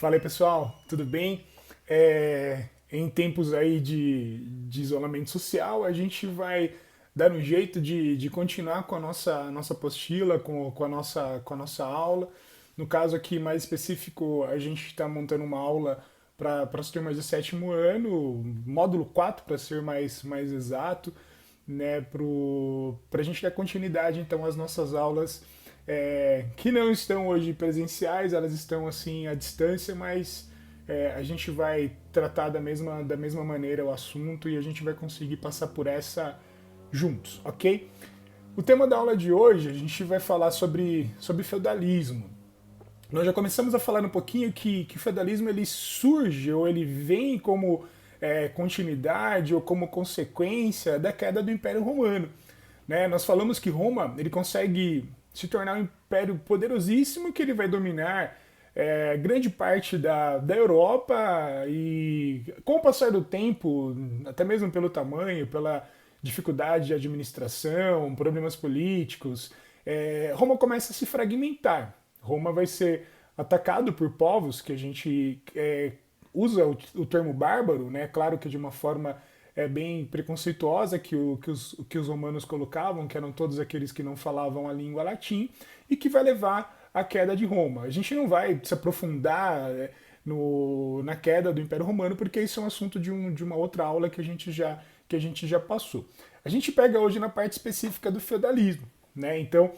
Fala aí pessoal, tudo bem? Em tempos aí de isolamento social, a gente vai dar um jeito de continuar com a nossa apostila, com a nossa aula. No caso aqui mais específico, a gente está montando uma aula para as turmas de sétimo ano, módulo 4 para ser mais exato, né, para a gente dar continuidade então às nossas aulas que não estão hoje presenciais, elas estão assim à distância, mas a gente vai tratar da mesma maneira o assunto e a gente vai conseguir passar por essa juntos, ok? O tema da aula de hoje a gente vai falar sobre feudalismo. Nós já começamos a falar um pouquinho que o feudalismo ele surge ou ele vem como continuidade ou como consequência da queda do Império Romano. Né? Nós falamos que Roma ele consegue se tornar um império poderosíssimo que ele vai dominar grande parte da Europa e com o passar do tempo, até mesmo pelo tamanho, pela dificuldade de administração, problemas políticos, Roma começa a se fragmentar. Roma vai ser atacado por povos que a gente usa o termo bárbaro, né? Claro que de uma forma bem preconceituosa que os romanos colocavam, que eram todos aqueles que não falavam a língua latim, e que vai levar à queda de Roma. A gente não vai se aprofundar na queda do Império Romano, porque isso é um assunto de uma outra aula que a gente já passou. A gente pega hoje na parte específica do feudalismo, né? Então,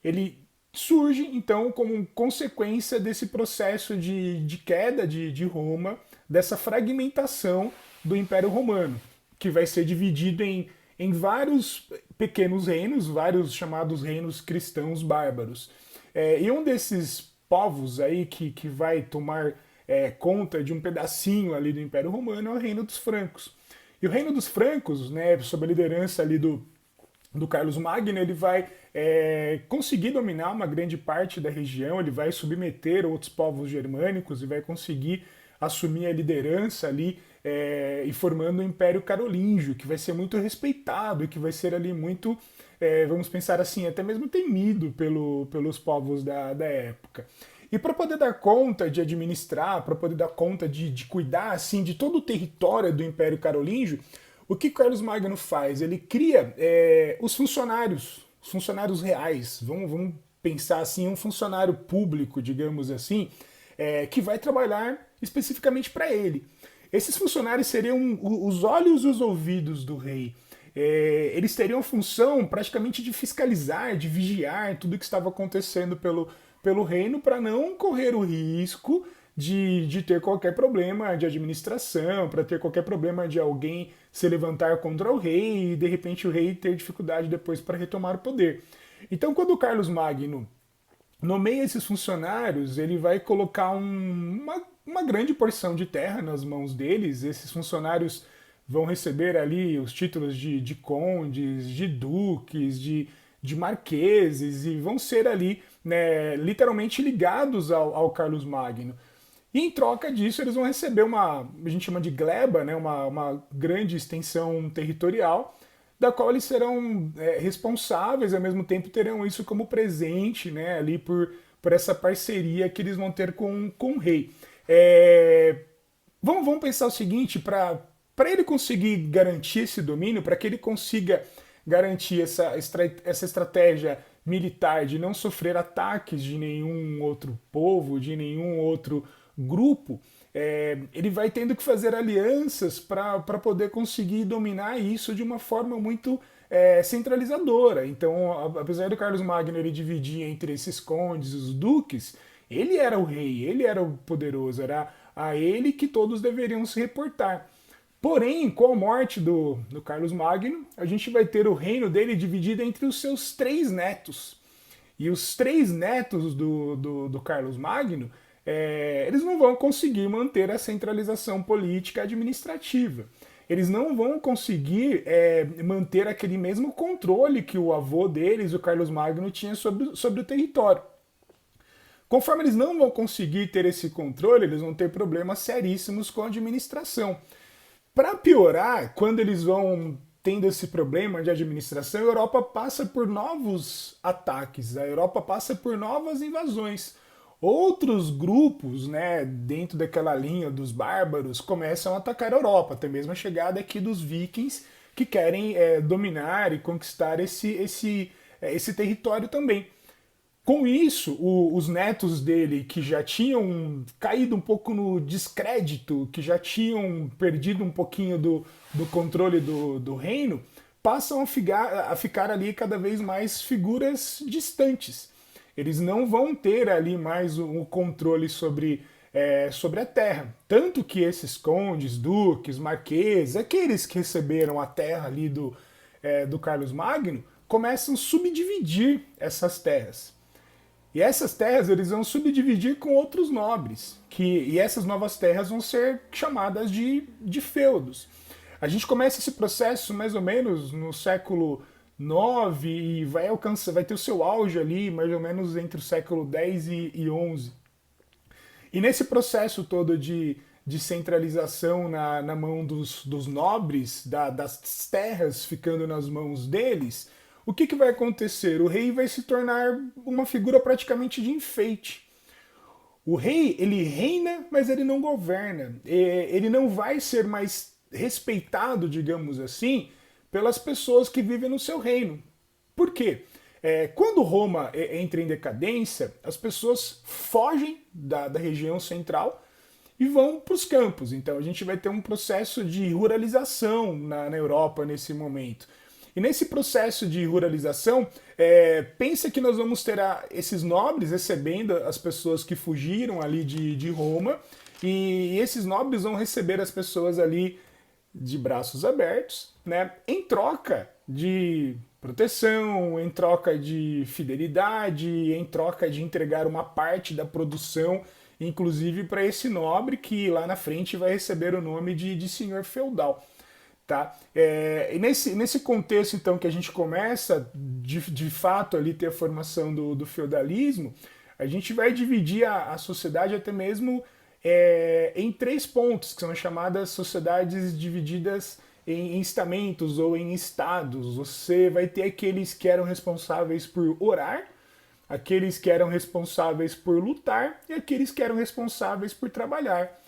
ele surge então como consequência desse processo de queda de Roma, dessa fragmentação do Império Romano, que vai ser dividido em vários pequenos reinos, vários chamados reinos cristãos bárbaros. E um desses povos aí que vai tomar conta de um pedacinho ali do Império Romano é o Reino dos Francos. E o Reino dos Francos, né, sob a liderança ali do Carlos Magno, ele vai conseguir dominar uma grande parte da região, ele vai submeter outros povos germânicos e vai conseguir assumir a liderança ali e formando o Império Carolíngio, que vai ser muito respeitado e que vai ser ali muito, vamos pensar assim, até mesmo temido pelos povos da época. E para poder dar conta de administrar, para poder dar conta de cuidar assim de todo o território do Império Carolíngio, o que Carlos Magno faz? Ele cria os funcionários reais. Vamos pensar assim, um funcionário público, digamos assim, que vai trabalhar especificamente para ele. Esses funcionários seriam os olhos e os ouvidos do rei. Eles teriam a função praticamente de fiscalizar, de vigiar tudo o que estava acontecendo pelo reino para não correr o risco de ter qualquer problema de administração, para ter qualquer problema de alguém se levantar contra o rei e de repente o rei ter dificuldade depois para retomar o poder. Então, quando o Carlos Magno nomeia esses funcionários, ele vai colocar uma grande porção de terra nas mãos deles. Esses funcionários vão receber ali os títulos de condes, de duques, de marqueses e vão ser ali né, literalmente ligados ao Carlos Magno. E em troca disso, eles vão receber a gente chama de gleba, né, uma grande extensão territorial, da qual eles serão responsáveis, ao mesmo tempo terão isso como presente né, ali por essa parceria que eles vão ter com o rei. Vamos pensar o seguinte, para ele conseguir garantir esse domínio, para que ele consiga garantir essa estratégia militar de não sofrer ataques de nenhum outro povo, de nenhum outro grupo, ele vai tendo que fazer alianças para poder conseguir dominar isso de uma forma muito centralizadora. Então, apesar do Carlos Magno ele dividir entre esses condes e os duques, ele era o rei, ele era o poderoso, era a ele que todos deveriam se reportar. Porém, com a morte do Carlos Magno, a gente vai ter o reino dele dividido entre os seus três netos. E os três netos do Carlos Magno, eles não vão conseguir manter a centralização política administrativa. Eles não vão conseguir manter aquele mesmo controle que o avô deles, o Carlos Magno, tinha sobre o território. Conforme eles não vão conseguir ter esse controle, eles vão ter problemas seríssimos com a administração. Para piorar, quando eles vão tendo esse problema de administração, a Europa passa por novos ataques, a Europa passa por novas invasões. outros grupos, né, dentro daquela linha dos bárbaros, começam a atacar a Europa, até mesmo a chegada aqui dos vikings, que querem dominar e conquistar esse território também. Com isso, os netos dele, que já tinham caído um pouco no descrédito, que já tinham perdido um pouquinho do controle do reino, passam a ficar ali cada vez mais figuras distantes. Eles não vão ter ali mais o controle sobre a terra. Tanto que esses condes, duques, marqueses, aqueles que receberam a terra ali do Carlos Magno, começam a subdividir essas terras. E essas terras eles vão subdividir com outros nobres, e essas novas terras vão ser chamadas de feudos. A gente começa esse processo mais ou menos no século IX e vai ter o seu auge ali mais ou menos entre o século X e XI. E nesse processo todo de centralização na mão dos nobres, das terras ficando nas mãos deles, o que vai acontecer? O rei vai se tornar uma figura praticamente de enfeite. O rei, ele reina, mas ele não governa. Ele não vai ser mais respeitado, digamos assim, pelas pessoas que vivem no seu reino. Por quê? Quando Roma entra em decadência, as pessoas fogem da região central e vão para os campos. Então a gente vai ter um processo de ruralização na Europa nesse momento. E nesse processo de ruralização, pensa que nós vamos ter esses nobres recebendo as pessoas que fugiram ali de Roma, e esses nobres vão receber as pessoas ali de braços abertos, né, em troca de proteção, em troca de fidelidade, em troca de entregar uma parte da produção, inclusive para esse nobre que lá na frente vai receber o nome de senhor feudal. Tá? E nesse contexto, então, que a gente começa, de fato, ali ter a formação do feudalismo, a gente vai dividir a sociedade até mesmo em três pontos, que são chamadas sociedades divididas em estamentos ou em estados. Você vai ter aqueles que eram responsáveis por orar, aqueles que eram responsáveis por lutar e aqueles que eram responsáveis por trabalhar.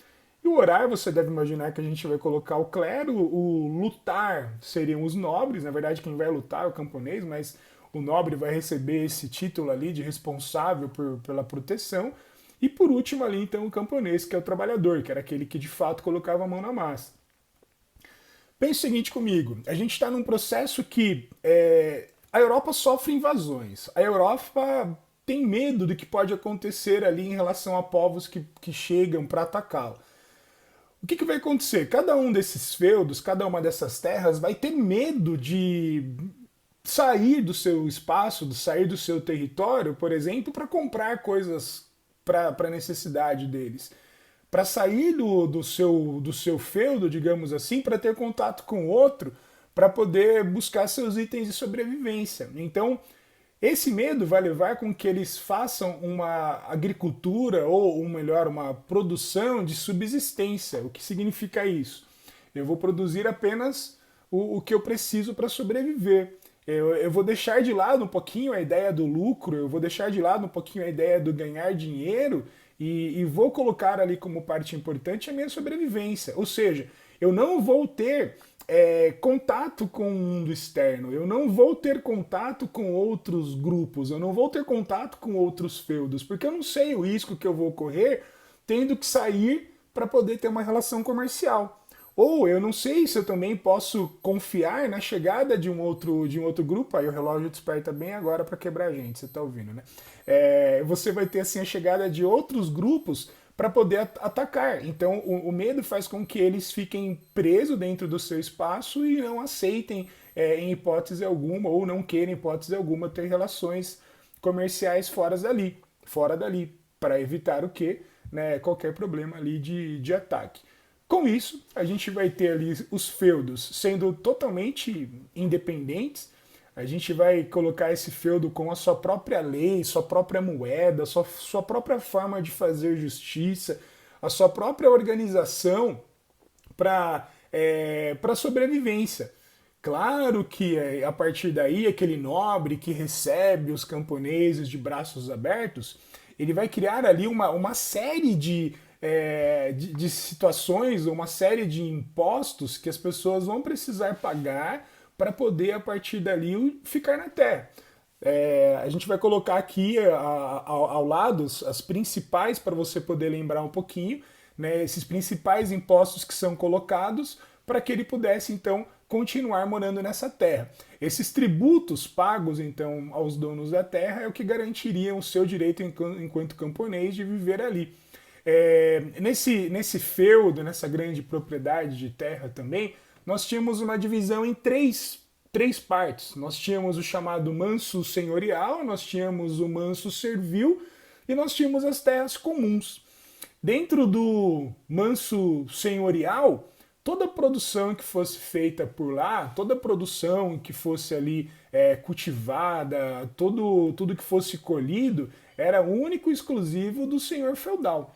E o orar, você deve imaginar que a gente vai colocar o clero, o lutar seriam os nobres, na verdade quem vai lutar é o camponês, mas o nobre vai receber esse título ali de responsável pela proteção. E por último ali então o camponês, que é o trabalhador, que era aquele que de fato colocava a mão na massa. Pense o seguinte comigo, a gente está num processo que a Europa sofre invasões, a Europa tem medo do que pode acontecer ali em relação a povos que chegam para atacá-la. O que vai acontecer? Cada um desses feudos, cada uma dessas terras vai ter medo de sair do seu espaço, de sair do seu território, por exemplo, para comprar coisas para a necessidade deles. Para sair do seu feudo, digamos assim, para ter contato com outro, para poder buscar seus itens de sobrevivência. Então, esse medo vai levar com que eles façam uma agricultura, ou melhor, uma produção de subsistência. O que significa isso? Eu vou produzir apenas o que eu preciso para sobreviver. Eu vou deixar de lado um pouquinho a ideia do lucro, eu vou deixar de lado um pouquinho a ideia do ganhar dinheiro e vou colocar ali como parte importante a minha sobrevivência. Ou seja, eu não vou ter contato com o mundo externo, eu não vou ter contato com outros grupos, eu não vou ter contato com outros feudos, porque eu não sei o risco que eu vou correr tendo que sair para poder ter uma relação comercial. Ou eu não sei se eu também posso confiar na chegada de um outro grupo, aí o relógio desperta bem agora para quebrar a gente, você está ouvindo, né? Você vai ter assim a chegada de outros grupos para poder atacar. Então o medo faz com que eles fiquem presos dentro do seu espaço e não aceitem em hipótese alguma, ou não queiram em hipótese alguma ter relações comerciais fora dali, para evitar o quê? Né, qualquer problema ali de ataque. Com isso, a gente vai ter ali os feudos sendo totalmente independentes. A gente vai colocar esse feudo com a sua própria lei, sua própria moeda, sua própria forma de fazer justiça, a sua própria organização para sobrevivência. Claro que a partir daí, aquele nobre que recebe os camponeses de braços abertos, ele vai criar ali uma série de situações, uma série de impostos que as pessoas vão precisar pagar para poder, a partir dali, ficar na terra. A gente vai colocar aqui ao lado as principais para você poder lembrar um pouquinho, né, esses principais impostos que são colocados para que ele pudesse então continuar morando nessa terra. Esses tributos pagos então aos donos da terra é o que garantiriam o seu direito enquanto camponês de viver ali. Nesse feudo, nessa grande propriedade de terra também, nós tínhamos uma divisão em três partes. Nós tínhamos o chamado manso senhorial, nós tínhamos o manso servil e nós tínhamos as terras comuns. Dentro do manso senhorial, toda a produção que fosse feita por lá, toda a produção que fosse ali cultivada, tudo que fosse colhido, era único e exclusivo do senhor feudal.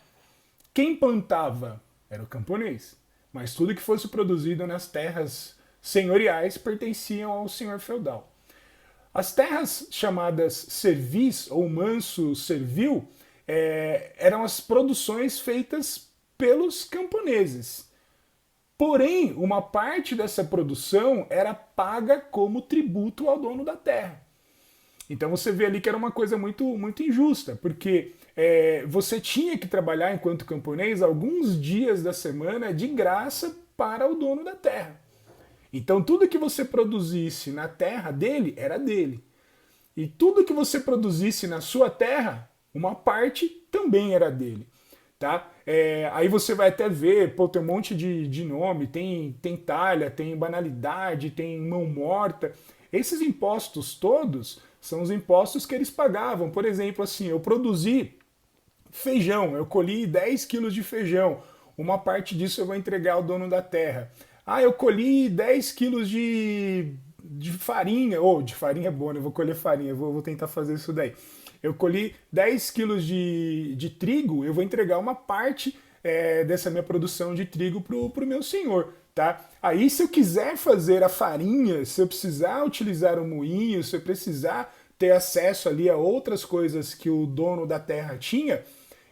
Quem plantava era o camponês, mas tudo que fosse produzido nas terras senhoriais pertenciam ao senhor feudal. As terras chamadas servis ou manso servil eram as produções feitas pelos camponeses. Porém, uma parte dessa produção era paga como tributo ao dono da terra. Então você vê ali que era uma coisa muito, muito injusta, porque você tinha que trabalhar enquanto camponês alguns dias da semana de graça para o dono da terra. Então tudo que você produzisse na terra dele era dele. E tudo que você produzisse na sua terra, uma parte também era dele. Tá? Aí você vai até ver, pô, tem um monte de nome, tem talha, tem banalidade, tem mão morta. Esses impostos todos são os impostos que eles pagavam. Por exemplo, assim, eu produzi feijão, eu colhi 10 quilos de feijão, uma parte disso eu vou entregar ao dono da terra. Ah, eu colhi 10 quilos de farinha, de farinha é boa, né? Eu vou colher farinha, vou tentar fazer isso daí. Eu colhi 10 quilos de trigo, eu vou entregar uma parte dessa minha produção de trigo pro meu senhor, tá? Aí se eu quiser fazer a farinha, se eu precisar utilizar o moinho, se eu precisar ter acesso ali a outras coisas que o dono da terra tinha,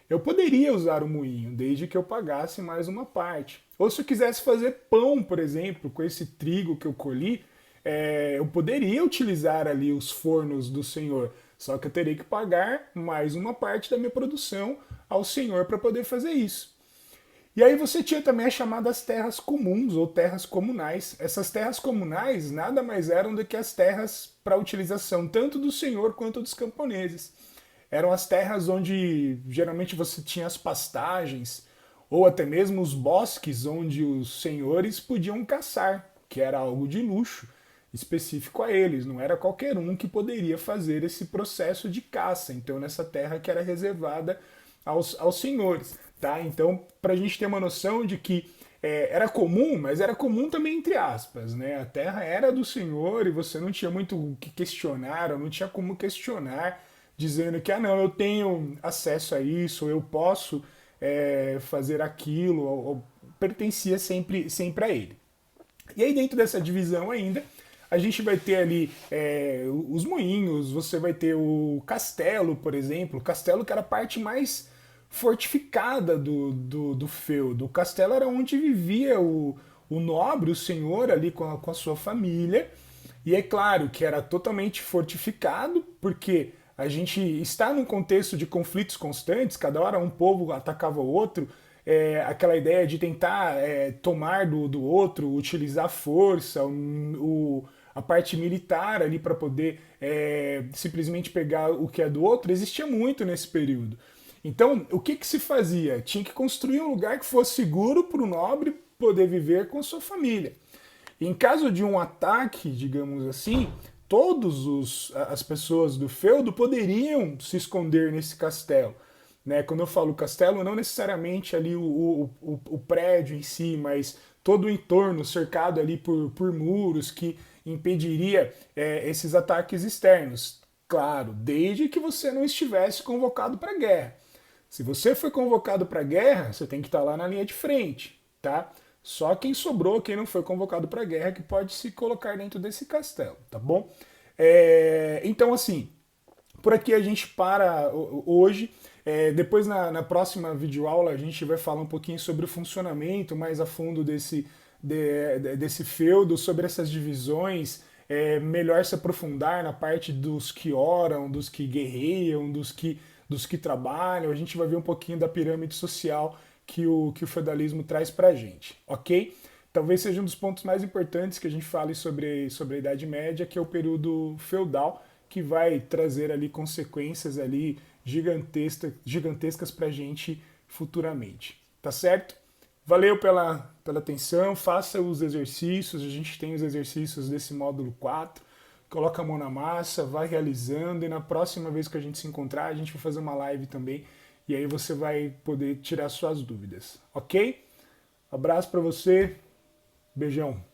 eu poderia usar o moinho, desde que eu pagasse mais uma parte. Ou se eu quisesse fazer pão, por exemplo, com esse trigo que eu colhi, eu poderia utilizar ali os fornos do senhor, só que eu teria que pagar mais uma parte da minha produção ao senhor para poder fazer isso. E aí você tinha também as chamadas terras comuns ou terras comunais. Essas terras comunais nada mais eram do que as terras para utilização tanto do senhor quanto dos camponeses. Eram as terras onde geralmente você tinha as pastagens ou até mesmo os bosques onde os senhores podiam caçar, que era algo de luxo específico a eles, não era qualquer um que poderia fazer esse processo de caça, então nessa terra que era reservada aos senhores. Tá? Então, para a gente ter uma noção de que era comum, mas era comum também entre aspas, né? A terra era do senhor e você não tinha muito o que questionar, ou não tinha como questionar, dizendo que, não, eu tenho acesso a isso, ou eu posso fazer aquilo, ou pertencia sempre a ele. E aí dentro dessa divisão ainda, a gente vai ter ali os moinhos, você vai ter o castelo, por exemplo. O castelo que era a parte mais fortificada do feudo. O castelo era onde vivia o nobre, o senhor ali com a sua família. E é claro que era totalmente fortificado, porque a gente está num contexto de conflitos constantes, cada hora um povo atacava o outro, aquela ideia de tentar tomar do outro, utilizar força, a parte militar ali para poder simplesmente pegar o que é do outro, existia muito nesse período. Então, o que se fazia? Tinha que construir um lugar que fosse seguro para o nobre poder viver com sua família. Em caso de um ataque, digamos assim, todas as pessoas do feudo poderiam se esconder nesse castelo. Né? Quando eu falo castelo, não necessariamente ali o prédio em si, mas todo o entorno cercado ali por muros que impediria esses ataques externos. Claro, desde que você não estivesse convocado para a guerra. Se você foi convocado para a guerra, você tem que estar lá na linha de frente, tá? Só quem sobrou, quem não foi convocado para a guerra, que pode se colocar dentro desse castelo, tá bom? Então, assim, por aqui a gente para hoje. Depois, na próxima videoaula, a gente vai falar um pouquinho sobre o funcionamento mais a fundo desse feudo, sobre essas divisões, melhor se aprofundar na parte dos que oram, dos que guerreiam, dos que trabalham. A gente vai ver um pouquinho da pirâmide social que o feudalismo traz para a gente, ok? Talvez seja um dos pontos mais importantes que a gente fale sobre a Idade Média, que é o período feudal, que vai trazer ali consequências ali gigantescas para a gente futuramente, tá certo? Valeu pela atenção, faça os exercícios, a gente tem os exercícios desse módulo 4, coloca a mão na massa, vai realizando e na próxima vez que a gente se encontrar, a gente vai fazer uma live também e aí você vai poder tirar suas dúvidas, ok? Abraço para você, beijão.